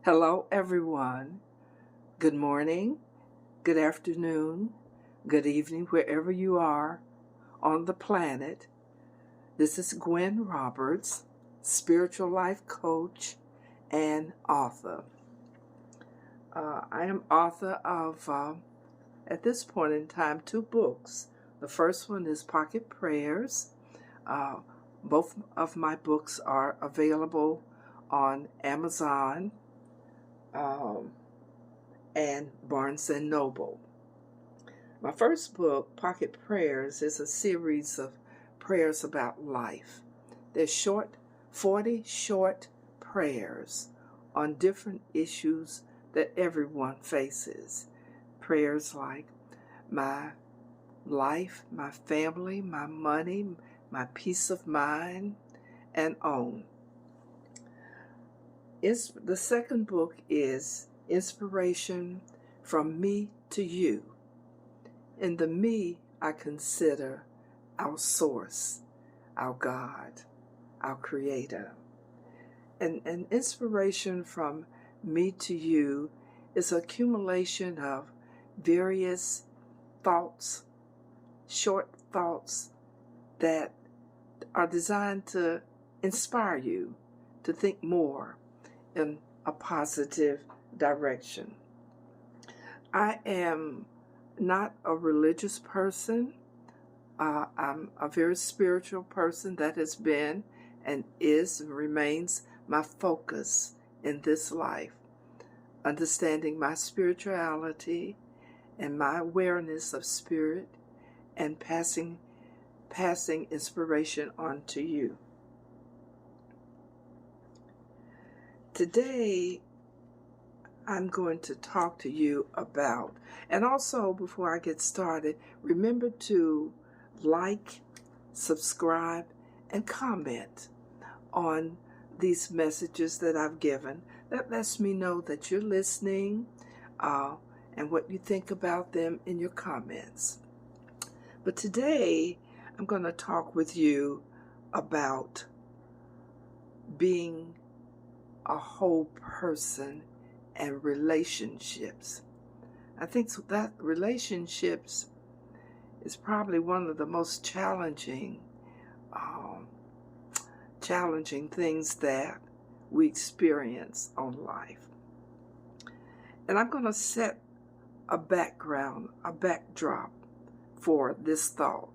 Hello, everyone. Good morning, good afternoon, good evening, wherever you are on the planet. This is Gwen Roberts, spiritual life coach and author. I am author of, at this point in time, 2 books. The first one is Pocket Prayers. Both of my books are available on Amazon and Barnes & Noble. My first book, Pocket Prayers, is a series of prayers about life. They're 40 short prayers on different issues that everyone faces. Prayers like my life, my family, my money, my peace of mind, and on. The second book is Inspiration from Me to You. In the me, I consider our source, our God, our creator. And inspiration from me to you is an accumulation of various thoughts, short thoughts that are designed to inspire you to think more in a positive direction. I am not a religious person. I'm a very spiritual person. That has been and is and remains my focus in this life. Understanding my spirituality and my awareness of spirit and passing inspiration on to you. Today, I'm going to talk to you about, and also before I get started, remember to like, subscribe, and comment on these messages that I've given. That lets me know that you're listening and what you think about them in your comments. But today, I'm going to talk with you about being a whole person and relationships. I think that relationships is probably one of the most challenging things that we experience on life. And I'm going to set a backdrop for this thought,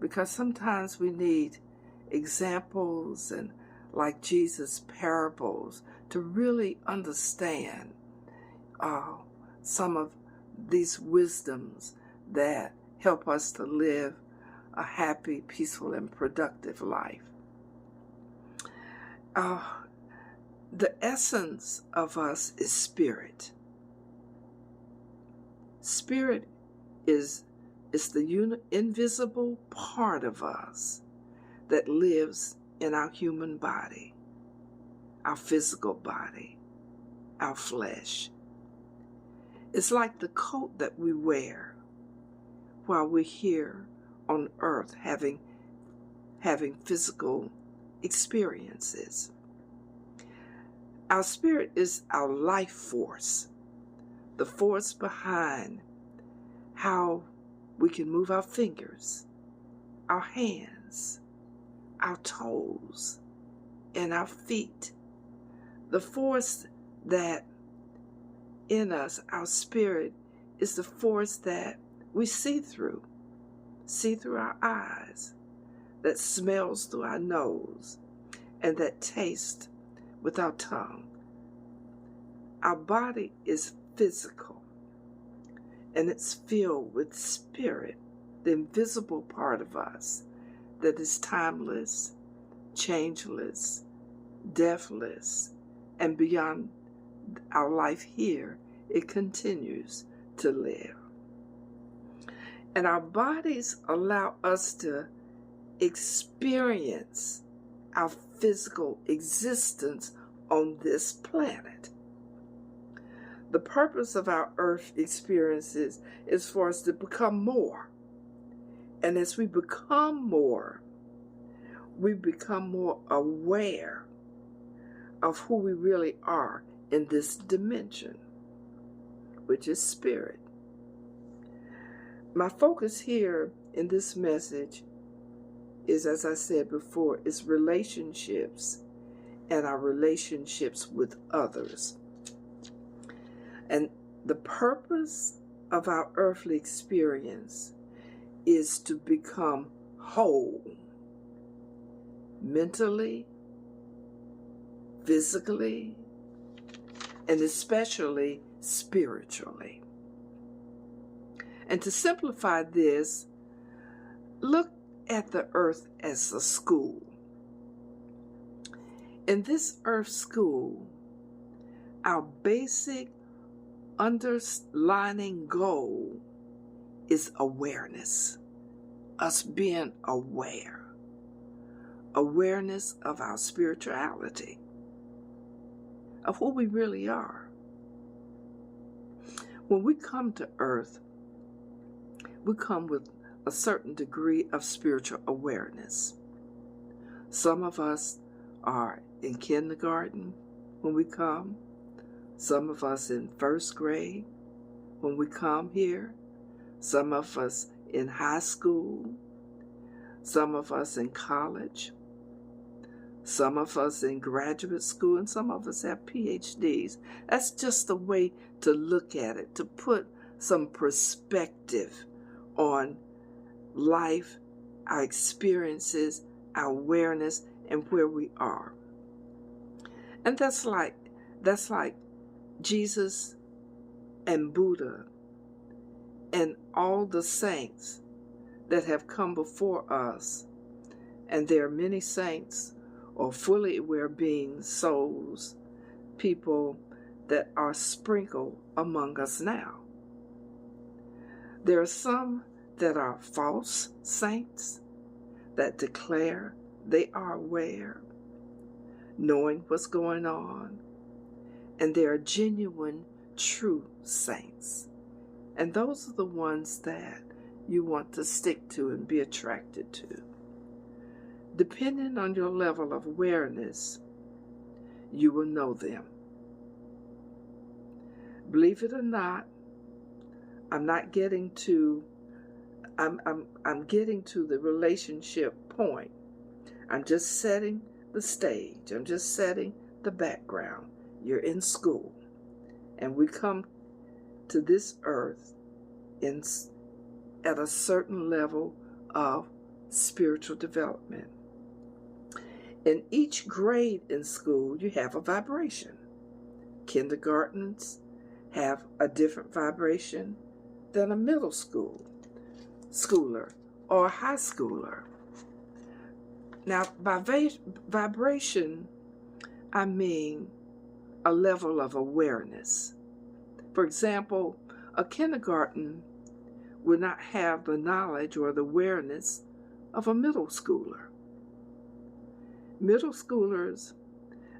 because sometimes we need examples and like Jesus' parables to really understand some of these wisdoms that help us to live a happy, peaceful, and productive life. The essence of us is spirit. Spirit is the invisible part of us that lives in our human body, our physical body, our flesh. It's like the coat that we wear while we're here on earth having physical experiences. Our spirit is our life force, the force behind how we can move our fingers, our hands, our toes, and our feet. The force that in us, our spirit, is the force that we see through our eyes, that smells through our nose, and that tastes with our tongue. Our body is physical, and it's filled with spirit, the invisible part of us that is timeless, changeless, deathless, and beyond our life here, it continues to live. And our bodies allow us to experience our physical existence on this planet. The purpose of our earth experiences is for us to become more. And as we become more aware of who we really are in this dimension, which is spirit. My focus here in this message is, as I said before, is relationships and our relationships with others. And the purpose of our earthly experience is to become whole, mentally, physically, and especially spiritually. And to simplify this, look at the earth as a school. In this earth school, our basic underlining goal is awareness, us being aware, awareness of our spirituality, of who we really are. When we come to earth, we come with a certain degree of spiritual awareness. Some of us are in kindergarten when we come. Some of us in first grade when we come here. Some of us in high school. Some of us in college. Some of us in graduate school, and some of us have PhDs. That's just a way to look at it, to put some perspective on life, our experiences, our awareness, and where we are. And that's like Jesus and Buddha and all the saints that have come before us. And there are many saints or fully aware beings, souls, people that are sprinkled among us now. There are some that are false saints that declare they are aware, knowing what's going on, and there are genuine, true saints. And those are the ones that you want to stick to and be attracted to. Depending on your level of awareness, you will know them. Believe it or not, I'm getting to the relationship point. I'm just setting the stage. I'm just setting the background. You're in school, and we come to this earth at a certain level of spiritual development. In each grade in school, you have a vibration. Kindergartens have a different vibration than a middle schooler or a high schooler. Now, by vibration, I mean a level of awareness. For example, a kindergarten would not have the knowledge or the awareness of a middle schooler. Middle schoolers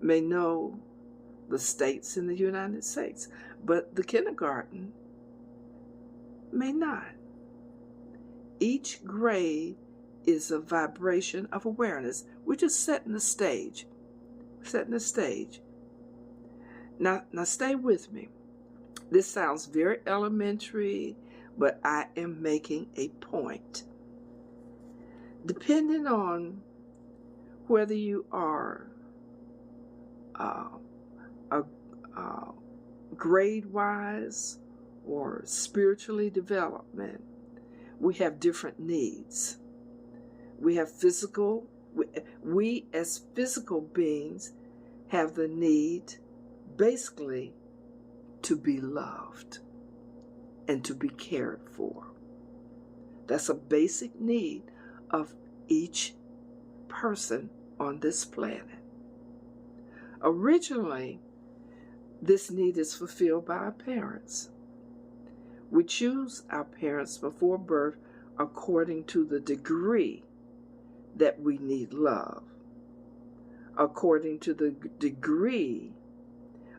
may know the states in the United States, but the kindergarten may not. Each grade is a vibration of awareness. We're just setting the stage. Now stay with me. This sounds very elementary, but I am making a point. Depending on whether you are grade-wise or spiritually development, we have different needs. We have we as physical beings have the need basically to be loved and to be cared for. That's a basic need of each person on this planet. Originally, this need is fulfilled by our parents. We choose our parents before birth according to the degree that we need love, according to the degree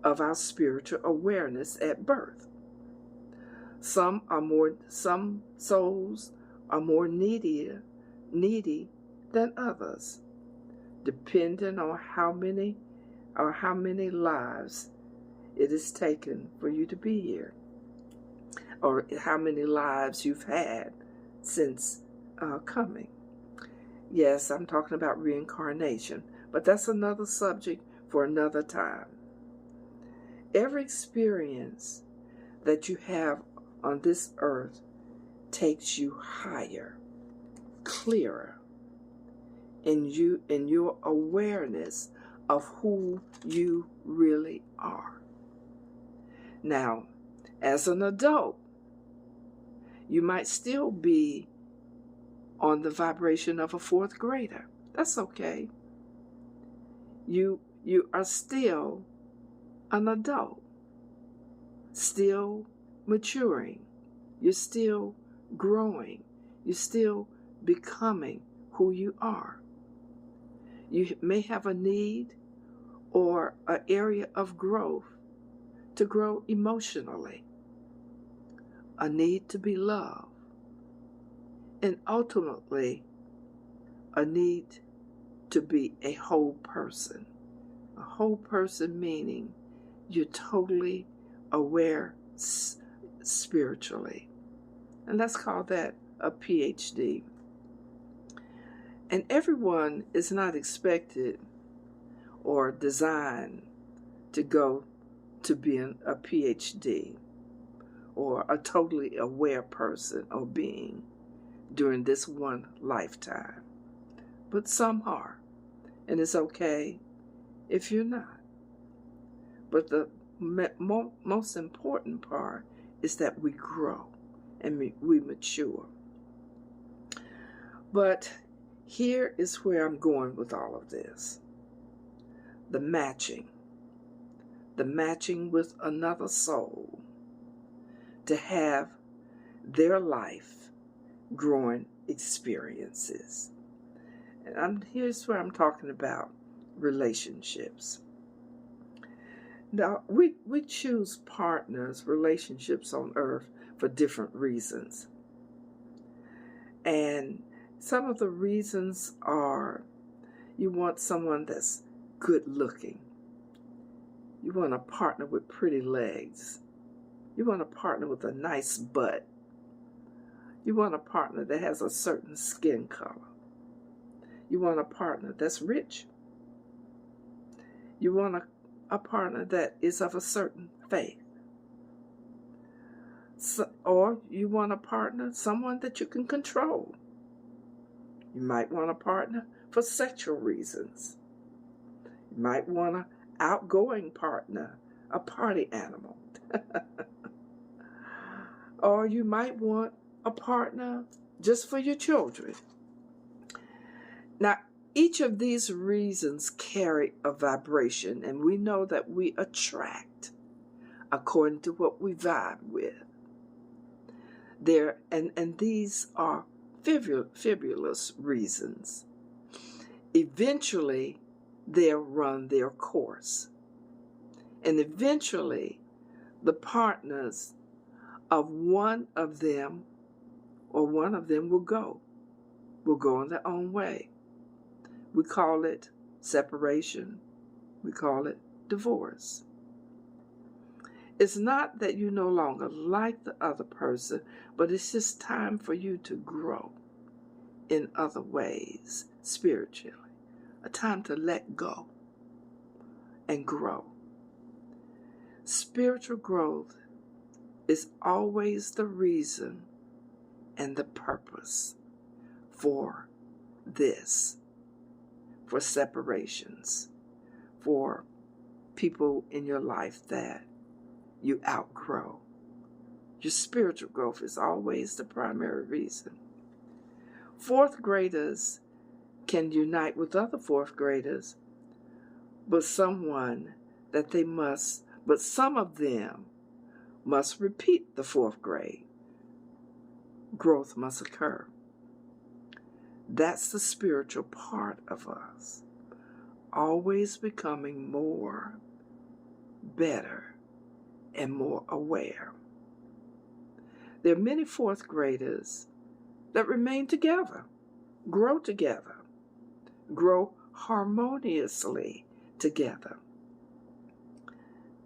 of our spiritual awareness at birth. Some souls are more needy than others, depending on how many lives it has taken for you to be here, or how many lives you've had since coming. Yes, I'm talking about reincarnation, but that's another subject for another time. Every experience that you have on this earth takes you higher, clearer in your awareness of who you really are. Now, as an adult, you might still be on the vibration of a fourth grader. That's okay. You are still an adult, still maturing. You're still growing. You're still becoming who you are. You may have a need or an area of growth to grow emotionally, a need to be loved, and ultimately a need to be a whole person. A whole person meaning you're totally aware spiritually. And let's call that a PhD. And everyone is not expected or designed to go to being a PhD or a totally aware person or being during this one lifetime. But some are, and it's okay if you're not. But the most important part is that we grow and we mature. But here is where I'm going with all of this. The matching with another soul to have their life growing experiences. And here's where I'm talking about relationships. Now, we choose partners, relationships on earth for different reasons. And some of the reasons are you want someone that's good looking. You want a partner with pretty legs. You want a partner with a nice butt. You want a partner that has a certain skin color. You want a partner that's rich. You want a partner that is of a certain faith. Or you want a partner, someone that you can control. You might want a partner for sexual reasons. You might want an outgoing partner, a party animal. Or you might want a partner just for your children. Now, each of these reasons carry a vibration, and we know that we attract according to what we vibe with. And these are fabulous reasons. Eventually, they'll run their course. And eventually, the partners of one of them will go on their own way. We call it separation. We call it divorce. It's not that you no longer like the other person, but it's just time for you to grow in other ways spiritually. A time to let go and grow. Spiritual growth is always the reason and the purpose for this, for separations, for people in your life that you outgrow. Your spiritual growth is always the primary reason. Fourth graders can unite with other fourth graders, but some of them must repeat the fourth grade. Growth must occur. That's the spiritual part of us, always becoming more, better, and more aware. There are many fourth graders that remain together, grow harmoniously together.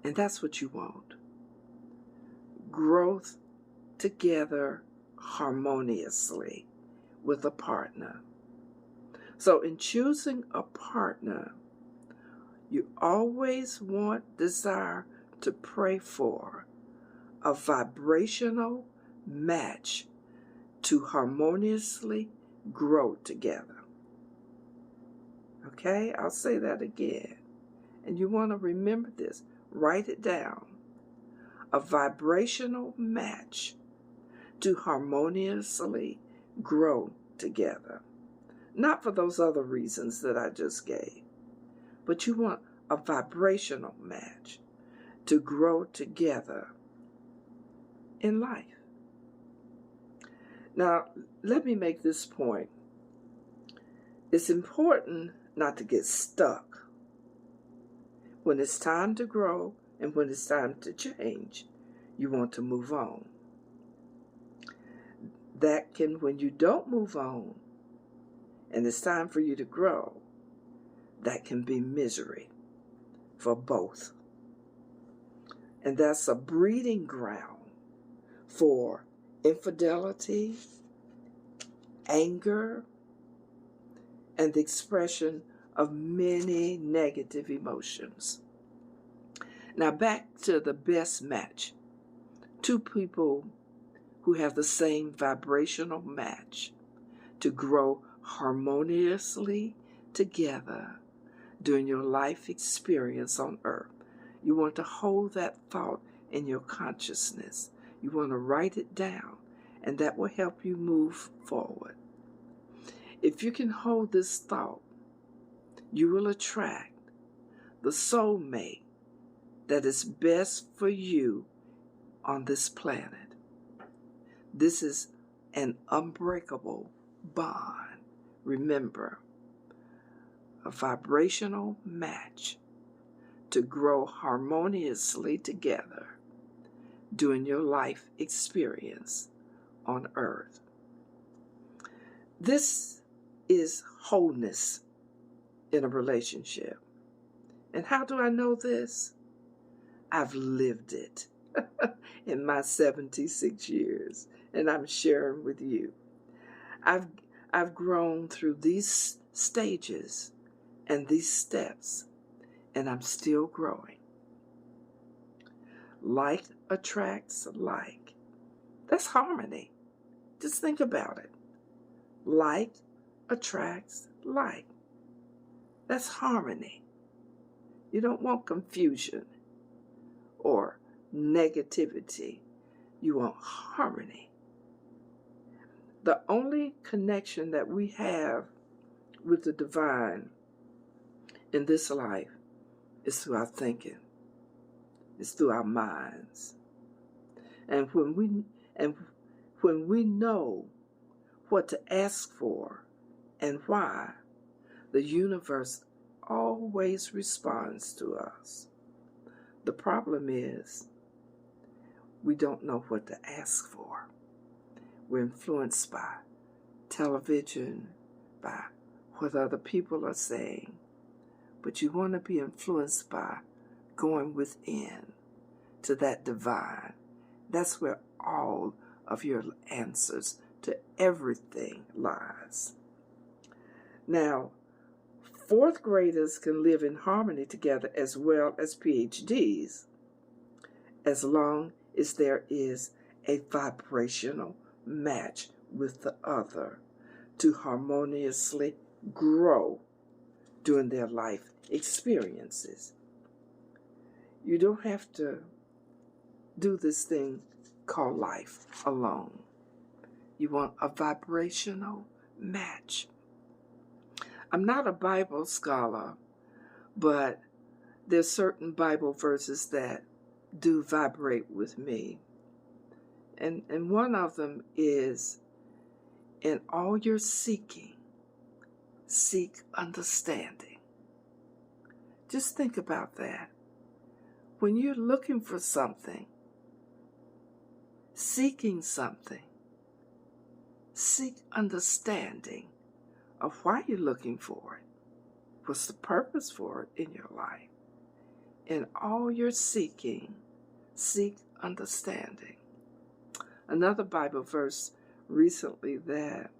And that's what you want. Growth together harmoniously with a partner. So in choosing a partner, you always desire to pray for a vibrational match to harmoniously grow together. Okay, I'll say that again. And you want to remember this. Write it down. A vibrational match to harmoniously grow together. Not for those other reasons that I just gave, but you want a vibrational match to grow together in life. Now, let me make this point. It's important not to get stuck. When it's time to grow and when it's time to change, you want to move on. That can, when you don't move on, and it's time for you to grow, that can be misery for both. And that's a breeding ground for infidelity, anger, and the expression of many negative emotions. Now back to the best match. Two people who have the same vibrational match to grow harmoniously together during your life experience on earth. You want to hold that thought in your consciousness. You want to write it down, and that will help you move forward. If you can hold this thought, you will attract the soulmate that is best for you on this planet. This is an unbreakable bond. Remember, a vibrational match to grow harmoniously together during your life experience on earth. This is wholeness in a relationship. And how do I know this? I've lived it in my 76 years, and I'm sharing with you. I've grown through these stages and these steps, and I'm still growing. Like attracts like. That's harmony. Just think about it. Like attracts like. That's harmony. You don't want confusion or negativity. You want harmony. The only connection that we have with the divine in this life is through our thinking. It's through our minds. And when we know what to ask for and why, the universe always responds to us. The problem is we don't know what to ask for. We're influenced by television, by what other people are saying. But you want to be influenced by going within to that divine. That's where all of your answers to everything lies. Now, fourth graders can live in harmony together as well as PhDs, as long as there is a vibrational match with the other to harmoniously grow during their life experiences. You don't have to do this thing called life alone. You want a vibrational match. I'm not a Bible scholar, but there's certain Bible verses that do vibrate with me. And one of them is, in all your seeking, seek understanding. Just think about that. When you're looking for something, seeking something, seek understanding of why you're looking for it. What's the purpose for it in your life? In all your seeking, seek understanding. Another Bible verse recently that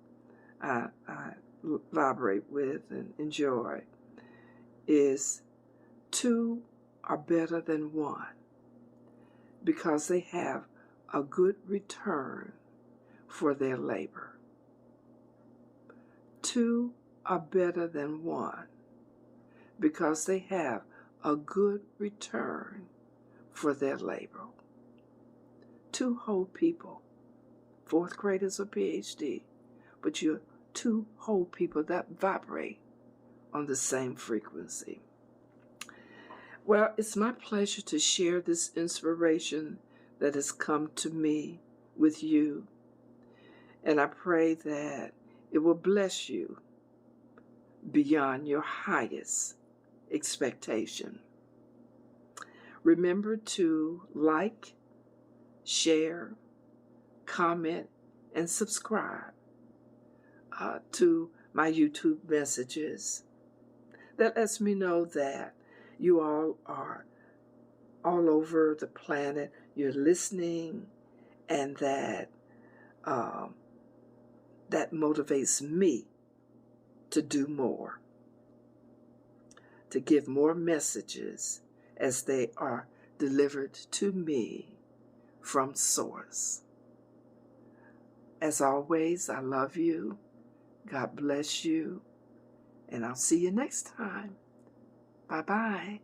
I vibrate with and enjoy is, two are better than one because they have a good return for their labor. Two are better than one because they have a good return for their labor. Two whole people, fourth graders or PhD, but you're two whole people that vibrate on the same frequency. Well, it's my pleasure to share this inspiration that has come to me with you, and I pray that it will bless you beyond your highest expectation. Remember to like, share, comment, and subscribe to my YouTube messages. That lets me know that you all are all over the planet. You're listening, and that that motivates me to do more, to give more messages as they are delivered to me from Source. As always, I love you. God bless you. And I'll see you next time. Bye-bye.